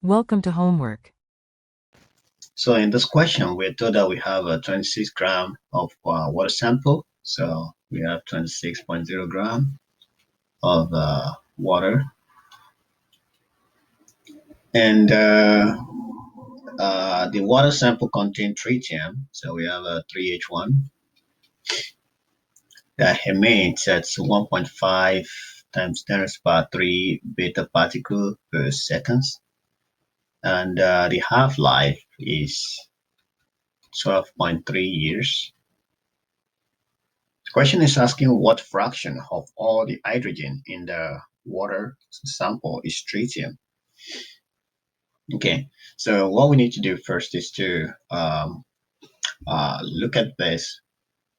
Welcome to homework. So in this question, we're told that we have a 26 gram of water sample. So we have 26.0 gram of water. And the water sample contains tritium. So we have a 3H1 that emits at 1.5 times 10 raised to the power 3 beta particle per second. And the half-life is 12.3 years. The question is asking what fraction of all the hydrogen in the water sample is tritium. Okay, so what we need to do first is to look at this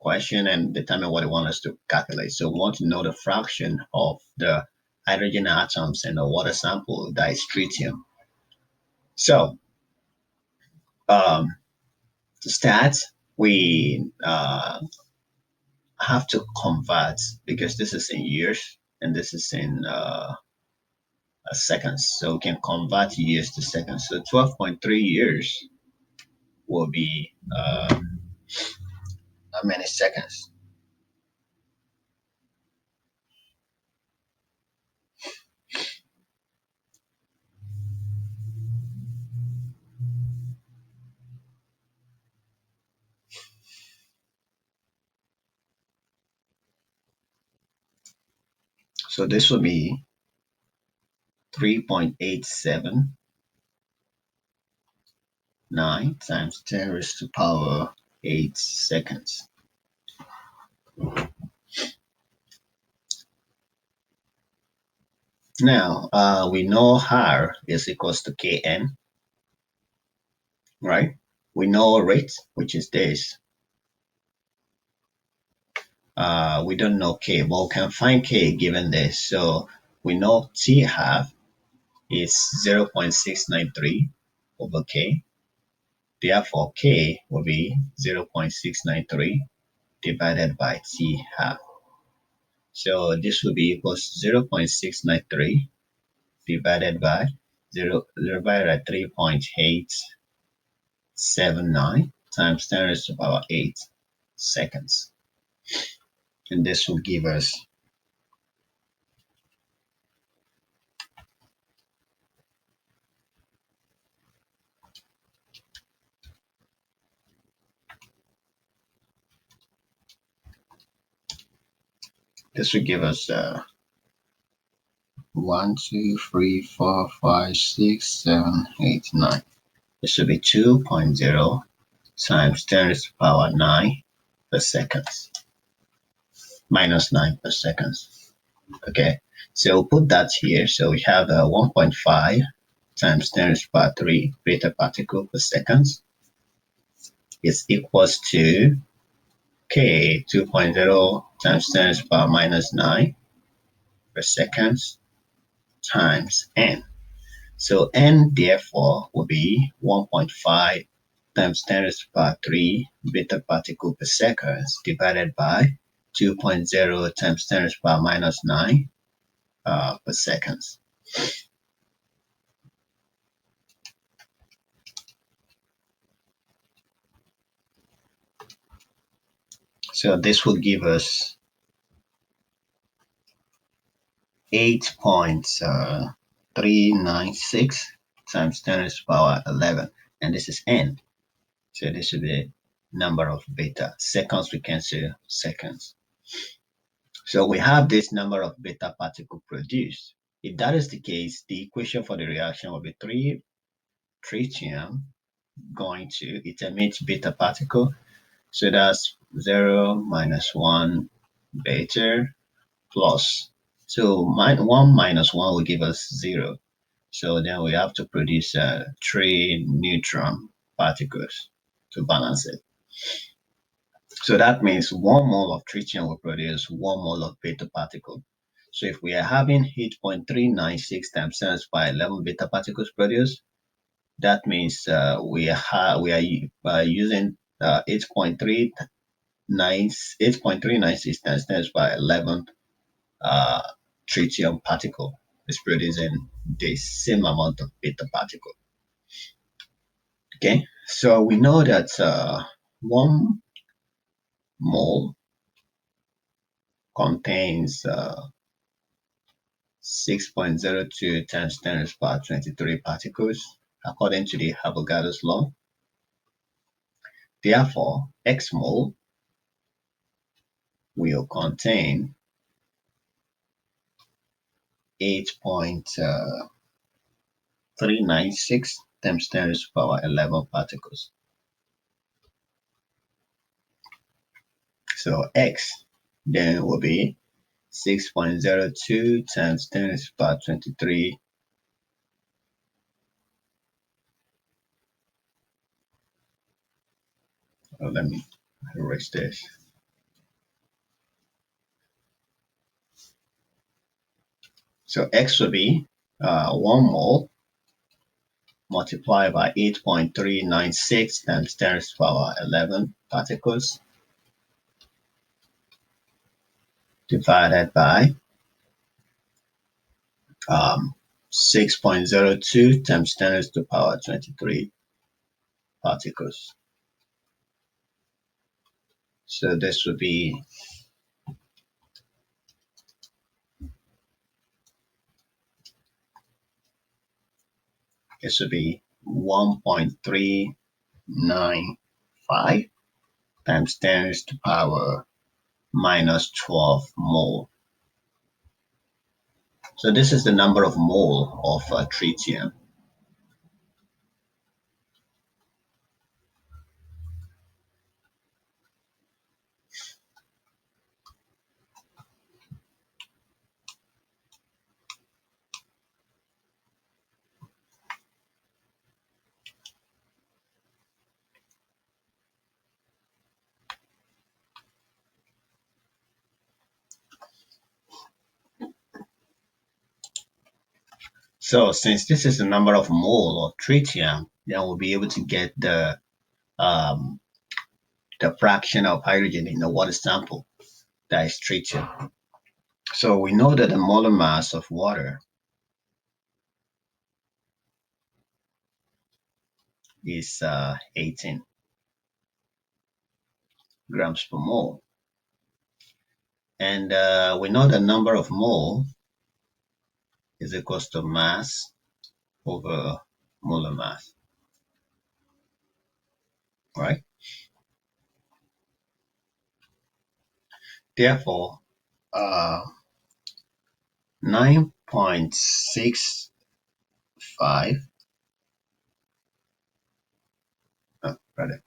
question and determine what we want us to calculate. So we want to know the fraction of the hydrogen atoms in the water sample that is tritium. So to start, we have to convert, because this is in years and this is in seconds. So we can convert years to seconds. So 12.3 years will be how many seconds? So this will be 3.879 times 10 raised to the power 8 seconds. Now, we know R is equals to Kn, right? We know rate, which is this. We don't know K, but we can find K given this. So we know T half is 0.693 over K. Therefore, K will be 0.693 divided by T half. So this will be equals to 0.693 divided by 3.879 times 10 raised to the power 8 seconds. And this will give us this will give us 1, 2, 3, 4, 5, 6, 7, 8, 9. This should be 2.0 times 10 raised to the power 9 per second, minus 9 per second. Okay, so we'll put that here. So we have 1.5 times 10 raised to the power 3 beta particle per second is equals to K 2.0 times 10 raised to the power minus 9 per second times N. So N therefore will be 1.5 times 10 raised to the power 3 beta particle per second divided by 2.0 times 10 raised to the power minus 9 per second. So this will give us 8.396 times 10 raised to the power 11, and this is N. So this will be number of beta. Seconds, we can say seconds. So we have this number of beta particle produced. If that is the case, the equation for the reaction will be 3 tritium going to, it emits beta particle. So that's 0 minus 1 beta plus. So 1 minus 1 will give us 0. So then we have to produce 3 neutron particles to balance it. So that means 1 mole of tritium will produce 1 mole of beta particle. So if we are having 8.396 times 10 by 11 beta particles produced, that means we are using 8.396 times 10 by 11 tritium particle. is producing the same amount of beta particle. Okay, so we know that 1 mole contains 6.02 times 10 raised to the power 23 particles, according to the Avogadro's law. Therefore, X mole will contain 8.396 times 10 raised to the power 11 particles. So X then will be 6.02 times 10 raised to the power 23. Let me erase this. So X will be 1 mole multiplied by 8.396 times 10 raised to the power 11 particles divided by 6.02 times 10 raised to the power 23 particles. So this would be 1.395 times 10 raised to the power minus 12 mole. So this is the number of mole of tritium. So since this is the number of mole of tritium, then we'll be able to get the fraction of hydrogen in the water sample, that is tritium. So we know that the molar mass of water is 18 grams per mole. And we know the number of mole is equals to mass over molar mass, right? Therefore, 9.65, rather,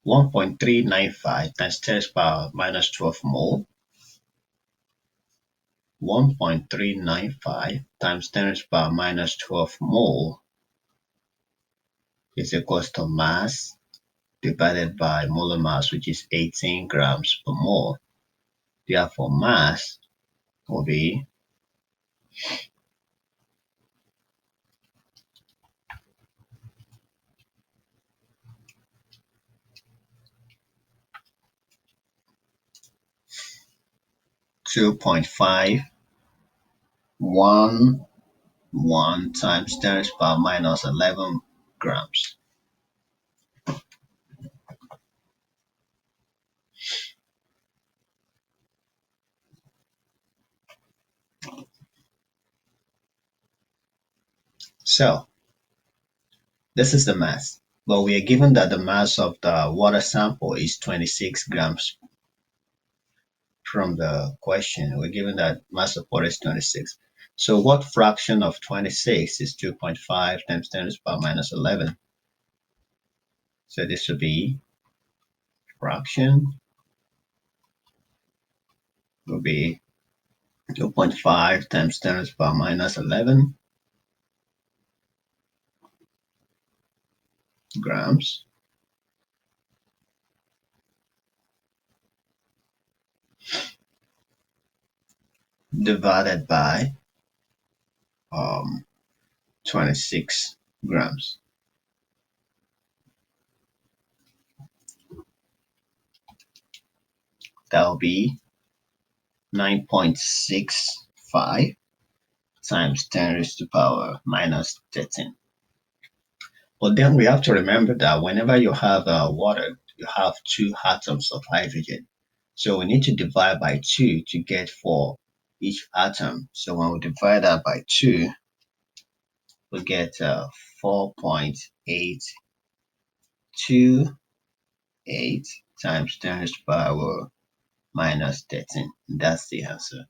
1.395 times 10 to the power minus 12 mole. 1.395 times 10 to the power minus 12 mole is equals to mass divided by molar mass, which is 18 grams per mole. Therefore, mass will be 2.511 times 10 to the power minus 11 grams. So this is the mass. But we are given that the mass of the water sample is 26 grams. From the question, we're given that mass of water is 26. So what fraction of 26 is 2.5 times 10 to the power minus 11? So this would be fraction will be 2.5 times 10 to the power minus 11 grams divided by 26 grams. that will be 9.65 times 10 raised to power minus 13. But then we have to remember that whenever you have water, you have two atoms of hydrogen. So we need to divide by 2 to get for each atom. So when we divide that by 2, we get 4.828 times 10 raised to power minus 13. That's the answer.